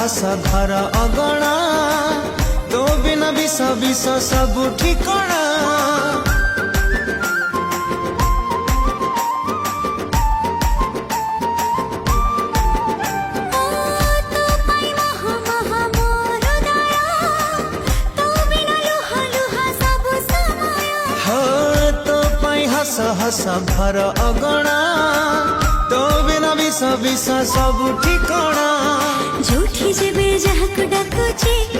हस घर अगणा तो बिना विष विष सब ठिकणा हस भर अगणा तो बिना विष विष सब ठिकणा जोठी जेबे जहाक डाकुचे